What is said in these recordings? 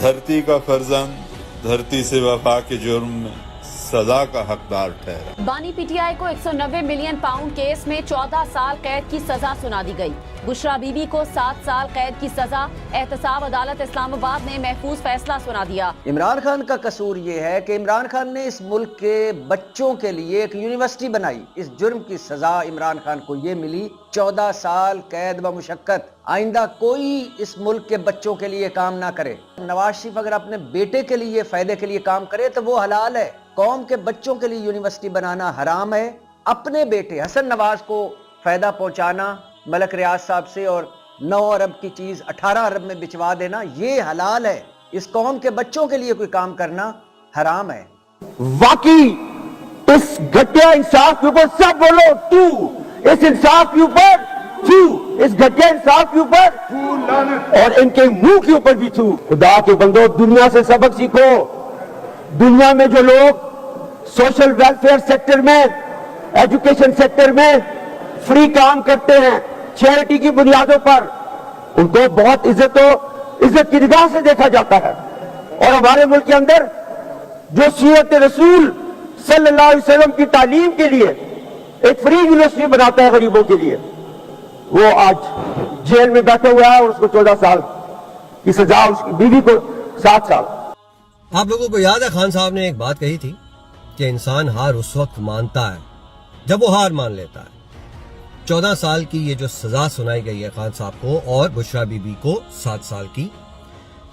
धरती का फर्जंद धरती से वफा के जुर्म में सजा का हकदार ठहरा। बानी पीटीआई को 190 मिलियन पाउंड केस में 14 साल कैद की सजा सुना दी गई। बुशरा बीबी को 7 साल कैद की सजा। एहतसाब अदालत इस्लामाबाद ने महफूज फैसला सुना दिया। इमरान खान का कसूर ये है कि इमरान खान ने इस मुल्क के बच्चों के लिए एक यूनिवर्सिटी बनाई। इस जुर्म की सजा इमरान खान को ये मिली 14 साल कैद व मुशक्कत। आइंदा कोई इस मुल्क के बच्चों के लिए काम ना करे। नवाज शरीफ अगर अपने बेटे के लिए फायदे के लिए काम करे तो वो हलाल है। कौम के बच्चों के लिए यूनिवर्सिटी बनाना हराम है। अपने बेटे हसन नवाज को फायदा पहुंचाना मलक रियाज साहब से और 9 अरब की चीज 18 अरब में बिचवा देना ये हलाल है। इस कौम के बच्चों के लिए कोई काम करना हराम है। वाकई इस घटिया इंसाफ के ऊपर सब बोलो तू, इस इंसाफ के ऊपर तू, इस घटिया इंसाफ के ऊपर और इनके मुंह के ऊपर भी तू। खुदा के बंदो, दुनिया से सबक सीखो। दुनिया में जो लोग सोशल वेलफेयर सेक्टर में, एजुकेशन सेक्टर में फ्री काम करते हैं चैरिटी की बुनियादों पर, उनको बहुत इज्जत की निगाह से देखा जाता है। और हमारे मुल्क के अंदर जो सीरत रसूल सल्लल्लाहु अलैहि वसल्लम की तालीम के लिए एक फ्री यूनिवर्सिटी बनाता है गरीबों के लिए, वो आज जेल में बैठा हुआ है और उसको 14 साल की सजा, उसकी बीवी को 7 साल। आप लोगों को याद है खान साहब ने एक बात कही थी कि इंसान हार उस वक्त मानता है जब वो हार मान लेता है। 14 साल की ये जो सजा सुनाई गई है खान साहब को और बुशरा बीबी को 7 साल की,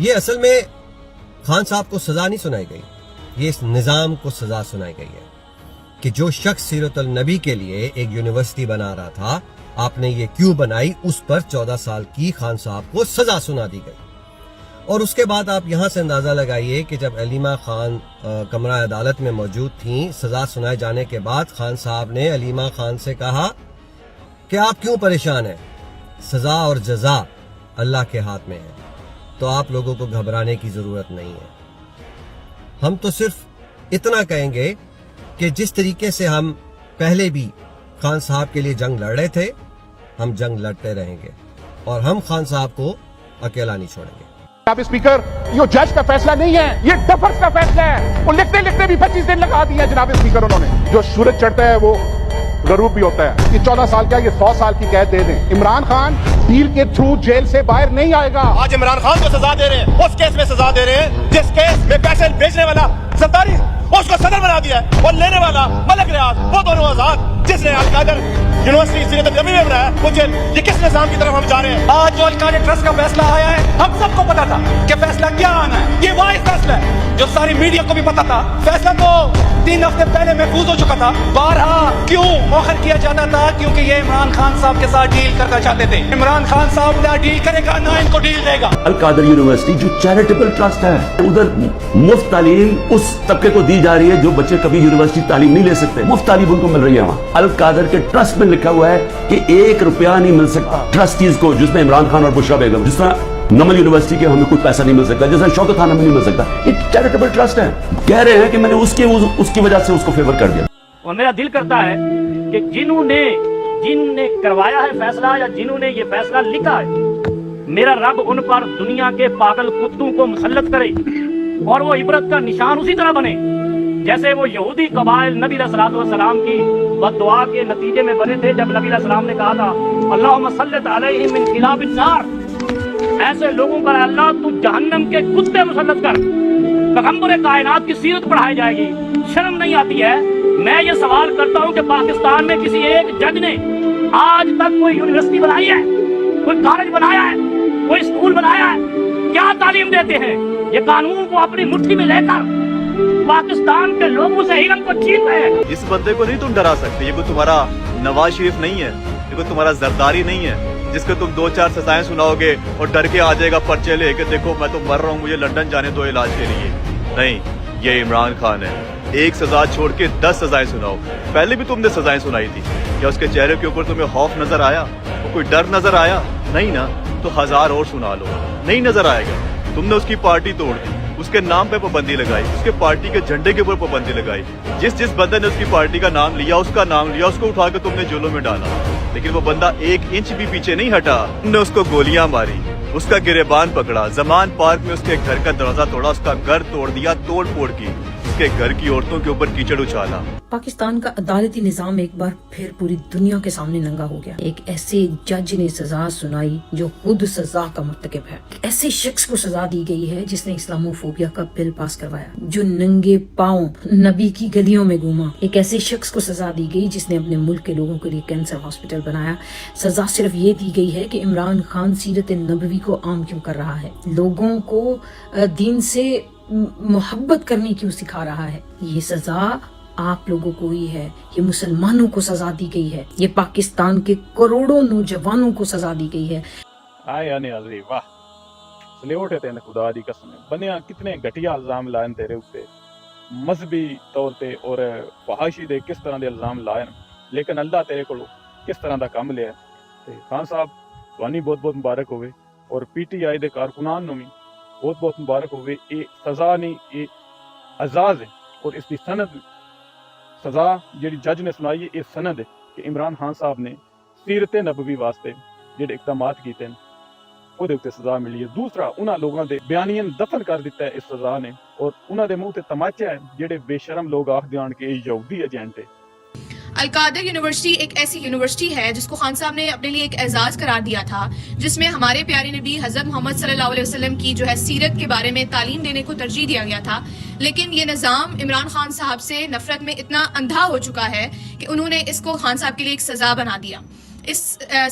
ये असल में खान साहब को सजा नहीं सुनाई गई, ये इस निजाम को सजा सुनाई गई है कि जो शख्स सीरतुल नबी के लिए एक यूनिवर्सिटी बना रहा था, आपने ये क्यों बनाई, उस पर 14 साल की खान साहब को सजा सुना दी गई। और उसके बाद आप यहां से अंदाजा लगाइए कि जब अलीमा खान कमरा अदालत में मौजूद थी, सजा सुनाए जाने के बाद खान साहब ने अलीमा खान से कहा कि आप क्यों परेशान हैं, सजा और जजा अल्लाह के हाथ में है, तो आप लोगों को घबराने की जरूरत नहीं है। हम तो सिर्फ इतना कहेंगे कि जिस तरीके से हम पहले भी खान साहब के लिए जंग लड़ रहे थे, हम जंग लड़ते रहेंगे और हम खान साहब को अकेला नहीं छोड़ेंगे। जनाब स्पीकर, ये जज का फैसला नहीं है, ये डफर्स का फैसला है। वो लिखते लिखते भी 25 दिन लगा दिया जनाब स्पीकर उन्होंने। जो सूरज चढ़ता है वो गरूब भी होता है। ये 14 साल का, ये 100 साल की कैद दे दें। इमरान खान डील के थ्रू जेल से बाहर नहीं आएगा। आज इमरान खान को सजा दे रहे हैं, उस केस में सजा दे रहे हैं जिस केस में पैसे बेचने वाला सरदारी उसको सदर बना दिया है और लेने वाला मलक रियाज, वो दोनों आजाद। जिसने अलकादर यूनिवर्सिटी सीरत नबी में बनाया वो जेल। ये किस निजाम की तरफ हम जा रहे हैं? आज जो अलकादर ट्रस्ट का फैसला आया है, हम सबको पता था कि फैसला क्या आना है। ये वाइज फैसला है जो सारी मीडिया को भी पता था। फैसला तो 3 हफ्ते पहले महफूज हो चुका था। बारहा क्यों मौखर किया जाता था? क्योंकि ये इमरान खान साहब के साथ डील करना चाहते थे। इमरान खान साहब ना डील करेगा ना इनको डील देगा। अलकादर यूनिवर्सिटी जो चैरिटेबल ट्रस्ट है, उधर मुफ्त तालीम उस तबके को दी जा रही है जो बच्चे कभी यूनिवर्सिटी तालीम नहीं ले सकते, मुफ्त तालीम उनको मिल रही है वहाँ। अलकादर के ट्रस्ट में लिखा हुआ है कि 1 रुपया नहीं मिल सकता ट्रस्टीज को, जिसमें इमरान खान और बुशरा बेगम, जिस तरह नमल यूनिवर्सिटी के हमें कुछ पैसा नहीं मिल सकता, जैसे शौकत खान हमें नहीं मिल सकता। ये चैरिटेबल ट्रस्ट है। कह रहे हैं कि मैंने उसकी वजह से उसको फेवर कर दिया। और मेरा दिल करता है कि जिन्होंने करवाया है फैसला या जिन्होंने ये फैसला लिखा है, मेरा रब उन पर दुनिया के पागल कुत्तों को मुसल्लत करे और वो इबरत का निशान उसी तरह बने जैसे वो यहूदी कबाइल नबी सल्लल्लाहु की बद्दुआ के नतीजे में बने थे। जब नबी सल्लल्लाहु ने कहा था अल्लाहुम्मा सल्लित अलैहिम मिन खिलाबिन नार, ऐसे लोगों पर अल्लाह तू जहन्नम के कुत्ते मुसल्लत कर। पैगंबर कायनात की सीरत पढ़ाई जाएगी। शर्म नहीं आती है? मैं ये सवाल करता हूँ कि पाकिस्तान में किसी एक जज ने आज तक कोई यूनिवर्सिटी बनाई है, कोई कॉलेज बनाया है, कोई स्कूल बनाया है? क्या तालीम देते हैं? ये कानून को अपनी मुट्ठी में लेकर पाकिस्तान के लोगों से हिरम को छीन रहे हैं। इस बंदे को नहीं तुम डरा सकते। ये कोई तुम्हारा नवाज शरीफ नहीं है, ये कोई तुम्हारा जरदारी नहीं है जिसको तुम 2-4 सजाएं सुनाओगे और डर के आ जाएगा पर्चे लेके, देखो मैं तो मर रहा हूँ, मुझे लंदन जाने दो इलाज के लिए। नहीं, ये इमरान खान है। 1 सजा छोड़ के 10 सजाएं सुनाओ। पहले भी तुमने सजाएं सुनाई थी, क्या उसके चेहरे के ऊपर तुम्हें खौफ नजर आया? वो कोई डर नजर आया? नहीं ना, तो 1000 और सुना लो, नहीं नजर आएगा। तुमने उसकी पार्टी तोड़ दी, उसके नाम पे पाबंदी लगाई, उसके पार्टी के झंडे के ऊपर पाबंदी लगाई। जिस बंदे ने उसकी पार्टी का नाम लिया, उसका नाम लिया, उसको उठा के तुमने जेलों में डाला, लेकिन वो बंदा 1 इंच भी पीछे नहीं हटा। तुमने उसको गोलियां मारी, اس کا गिरेबान पकड़ा, जमान पार्क में उसके घर का दरवाजा तोड़ा, उसका घर तोड़ दिया, तोड़ फोड़ की, उसके घर की औरतों के ऊपर कीचड़ उछाला। पाकिस्तान का अदालती निजाम एक बार फिर पूरी दुनिया के सामने नंगा हो गया। एक ऐसे जज ने सजा सुनाई जो खुद सजा का मुर्तकिब है। ऐसे शख्स को सजा दी गई है जिसने इस्लामोफोबिया का बिल पास करवाया, जो नंगे पाँव नबी की गलियों में घूमा। एक ऐसे शख्स को सजा दी गई जिसने अपने मुल्क के लोगों के लिए कैंसर हॉस्पिटल बनाया। सजा सिर्फ ये दी गई है कि इमरान खान सीरत नबवी को आम क्यों कर रहा है, लोगों को दीन से मोहब्बत करनी क्यों सिखा रहा है। ये सजा आप लोगों को ही है, ये मुसलमानों को सजा दी गई है, ये पाकिस्तान के करोड़ों नौजवानों को सजा दी गई है। आने अली वाह, सल्यूट है तेने, खुदा दी कसम है। बनिया कितने घटिया इल्जाम लाए तेरे ऊपर, मजहबी तौर पे और फहाशी दे किस तरह के इल्जाम लाए, लेकिन अल्लाह तेरे को किस तरह का काम लिया। खान साहब तुहानी बहुत बहुत मुबारक होवे, और PTI दे कारकुनान नूं भी बहुत बहुत मुबारक होवे। ये सजा नहीं, ये एजाज है, और इसकी सनद सजा जी जज ने सुनाई है, ये सनद है कि इमरान खान साहब ने सीरत नबवी वास्ते ਜਿਹੜੇ ਇਕਦਾਮਾਤ ਕੀਤੇ ਨੇ ਉਹਦੇ ਉੱਤੇ ਸਜ਼ਾ ਮਿਲੀ ਹੈ। ਦੂਸਰਾ, ਉਹਨਾਂ ਲੋਕਾਂ ਦੇ ਬਿਆਨੀਨ ਦਫਨ ਕਰ ਦਿੱਤਾ ਹੈ ਇਸ ਸਜ਼ਾ ਨੇ, ਔਰ ਉਹਨਾਂ ਦੇ ਮੂੰਹ ਤੇ ਤਮਾਚਾ ਹੈ ਜਿਹੜੇ ਬੇਸ਼ਰਮ ਲੋਕ ਆਖਦੇ ਹਨ ਕਿ ਇਹ ਯਹੂਦੀ ਏਜੰਟ है। अलकादर यूनिवर्सिटी एक ऐसी यूनिवर्सिटी है जिसको खान साहब ने अपने लिए एक एजाज करार दिया था, जिसमें हमारे प्यारे नबी हज़रत मोहम्मद सल्लल्लाहु अलैहि वसल्लम की जो है सीरत के बारे में तालीम देने को तरजीह दिया गया था। लेकिन ये निज़ाम इमरान खान साहब से नफरत में इतना अंधा हो चुका है कि उन्होंने इसको खान साहब के लिए एक सज़ा बना दिया। इस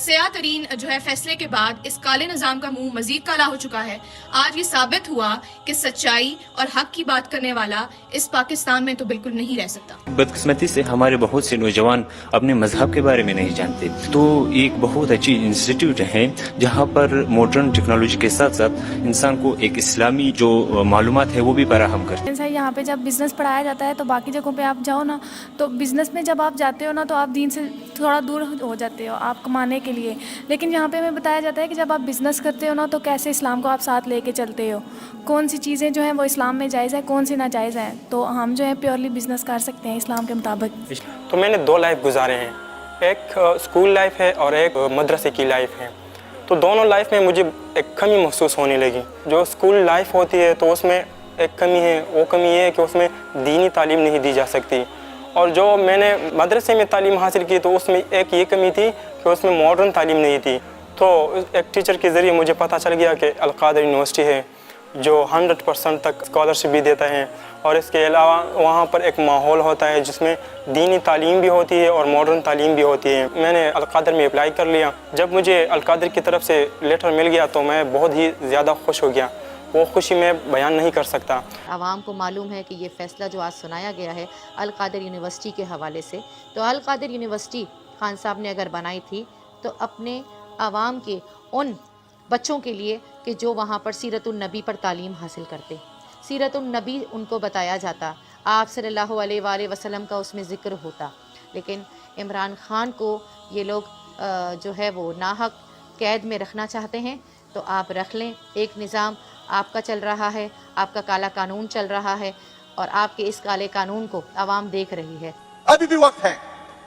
सयाह तरीन जो है फैसले के बाद इस काले निज़ाम का मुंह मजीद काला हो चुका है। आज ये साबित हुआ कि सच्चाई और हक की बात करने वाला इस पाकिस्तान में तो बिल्कुल नहीं रह सकता। बदकिस्मती से हमारे बहुत से नौजवान अपने मजहब के बारे में नहीं जानते, तो एक बहुत अच्छी इंस्टीट्यूट है जहाँ पर मॉडर्न टेक्नोलॉजी के साथ साथ इंसान को एक इस्लामी जो मालूमात है वो भी फराहम करते हैं। यहाँ पे जब बिजनेस पढ़ाया जाता है तो बाकी जगहों पे आप जाओ ना, तो बिजनेस में जब आप जाते हो ना तो आप दीन से थोड़ा दूर हो जाते हो आप कमाने के लिए, लेकिन यहाँ पे हमें बताया जाता है कि जब आप बिजनेस करते हो ना तो कैसे इस्लाम को आप साथ लेके चलते हो, कौन सी चीज़ें जो हैं वो इस्लाम में जायज़ है, कौन सी नाजायज़ है। तो हम जो है प्योरली बिजनेस कर सकते हैं इस्लाम के मुताबिक। तो मैंने 2 लाइफ गुजारे हैं, एक स्कूल लाइफ है और एक मदरसे की लाइफ है। तो दोनों लाइफ में मुझे एक कमी महसूस होने लगी। जो स्कूल लाइफ होती है तो उसमें एक कमी है, वो कमी ये है कि उसमें दीनी तालीम नहीं दी जा सकती, और जो मैंने मदरसे में तालीम हासिल की तो उसमें एक ये कमी थी कि उसमें मॉडर्न तालीम नहीं थी। तो एक टीचर के ज़रिए मुझे पता चल गया कि अलकादर यूनिवर्सिटी है जो 100% तक स्कॉलरशिप भी देता है, और इसके अलावा वहाँ पर एक माहौल होता है जिसमें दीनी तालीम भी होती है और मॉडर्न तालीम भी होती है। मैंने अलकादर में अप्लाई कर लिया। जब मुझे अलकादर की तरफ से लेटर मिल गया तो मैं बहुत ही ज़्यादा खुश हो गया, वो खुशी मैं बयान नहीं कर सकता। आवाम को मालूम है कि ये फ़ैसला जो आज सुनाया गया है अलकादर यूनिवर्सिटी के हवाले से, तो अलकादर यूनिवर्सिटी खान साहब ने अगर बनाई थी तो अपने आवाम के उन बच्चों के लिए कि जो वहाँ पर सीरतुन नबी पर तालीम हासिल करते, सीरतुन नबी उनको बताया जाता, आप सल्लल्लाहु अलैहि वसल्लम का उसमें ज़िक्र होता। लेकिन इमरान खान को ये लोग जो है वो नाहक कैद में रखना चाहते हैं, तो आप रख लें। एक निज़ाम आपका चल रहा है, आपका काला कानून चल रहा है, और आपके इस काले कानून को आवाम देख रही है। अभी भी वक्त है,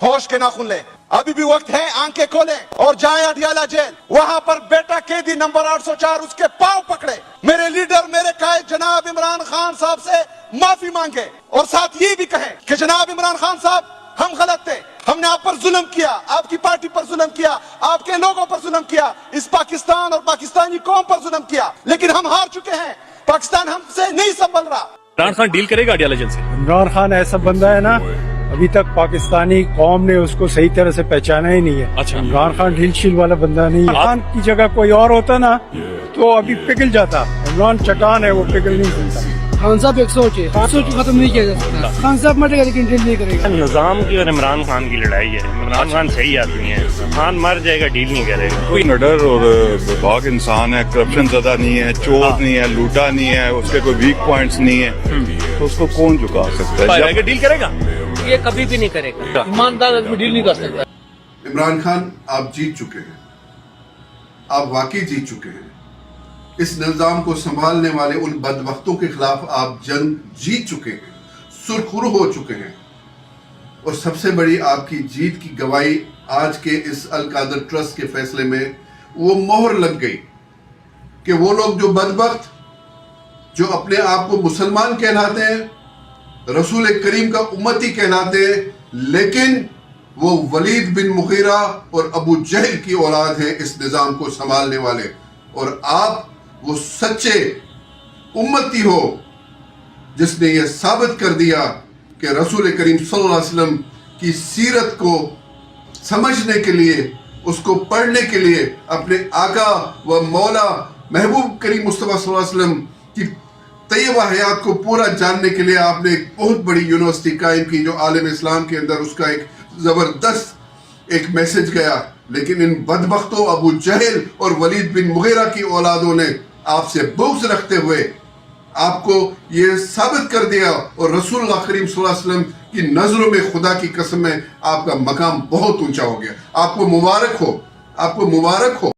होश के नाखून ले, अभी भी वक्त है, आंखें खोले और जाए अडियाला जेल। वहां पर बेटा कैदी नंबर 804 उसके पांव पकड़े, मेरे लीडर मेरे कायद जनाब इमरान खान साहब से माफी मांगे, और साथ ये भी कहे कि जनाब इमरान खान साहब हम गलत थे, हमने आप पर जुल्म किया, आपकी पार्टी पर जुल्म किया, आपके लोगों पर जुल्म किया, इस पाकिस्तान और पाकिस्तानी कौम पर जुल्म किया, लेकिन हम हार चुके हैं, पाकिस्तान हमसे नहीं संभल रहा। इमरान खान डील करेगा अडियाला जेल से? इमरान खान ऐसा बंदा है ना, अभी तक पाकिस्तानी कौम ने उसको सही तरह से पहचाना ही नहीं है। अच्छा, इमरान खान ढील शील वाला बंदा नहीं है। खान की जगह कोई और होता ना तो अभी पिघल जाता। इमरान चट्टान है, वो पिघल नहीं सकता। खान साहब एक सोच है, सोच खत्म नहीं किया जा सकता। खान साहब मरेगा लेकिन डील नहीं करेगा। निजाम की और इमरान खान की लड़ाई है। इमरान खान सही आदमी है, खान मर जाएगा डील नहीं करेगा। कोई नडर और बेबाक इंसान है, करप्शन ज़्यादा नहीं है, चोर नहीं है, लूटा नहीं है, उसके कोई वीक पॉइंट्स नहीं है, तो उसको कौन झुका सकता है? डील करेगा? ये कभी भी नहीं करेगा, ईमानदार आदमी डील नहीं कर सकता। इमरान खान आप जीत चुके हैं, आप वाकई जीत चुके हैं। इस निज़ाम को संभालने वाले उन बदबख्तों के खिलाफ आप जंग जीत चुके हैं, सुरखरू हो चुके हैं, और सबसे बड़ी आपकी जीत की गवाही आज के इस अलकादर ट्रस्ट के फैसले में वो मोहर लग गई کہ وہ لوگ جو بدبخت جو اپنے آپ کو مسلمان کہلاتے ہیں, رسول کریم کا امتی کہلاتے ہیں, لیکن وہ ولید بن مغیرہ اور ابو جہل کی اولاد ہیں اس نظام کو سنبھالنے والے, اور آپ وہ سچے امتی ہو جس نے یہ ثابت کر دیا کہ رسول کریم صلی اللہ علیہ وسلم کی سیرت کو سمجھنے کے لیے, اس کو پڑھنے کے لیے, اپنے آقا و مولا محبوب کریم مصطفیٰ صلی اللہ علیہ وسلم کی طیبہ حیات کو پورا جاننے کے لیے آپ نے ایک بہت بڑی یونیورسٹی قائم کی جو عالم اسلام کے اندر اس کا ایک زبردست ایک میسج گیا. لیکن ان بدبختوں ابو جہل اور ولید بن مغیرہ کی اولادوں نے آپ سے بغض رکھتے ہوئے آپ کو یہ ثابت کر دیا, اور رسول اللہ کریم صلی اللہ علیہ وسلم کی نظروں میں خدا کی قسم ہے آپ کا مقام بہت اونچا ہو گیا. آپ کو مبارک ہو, آپ کو مبارک ہو.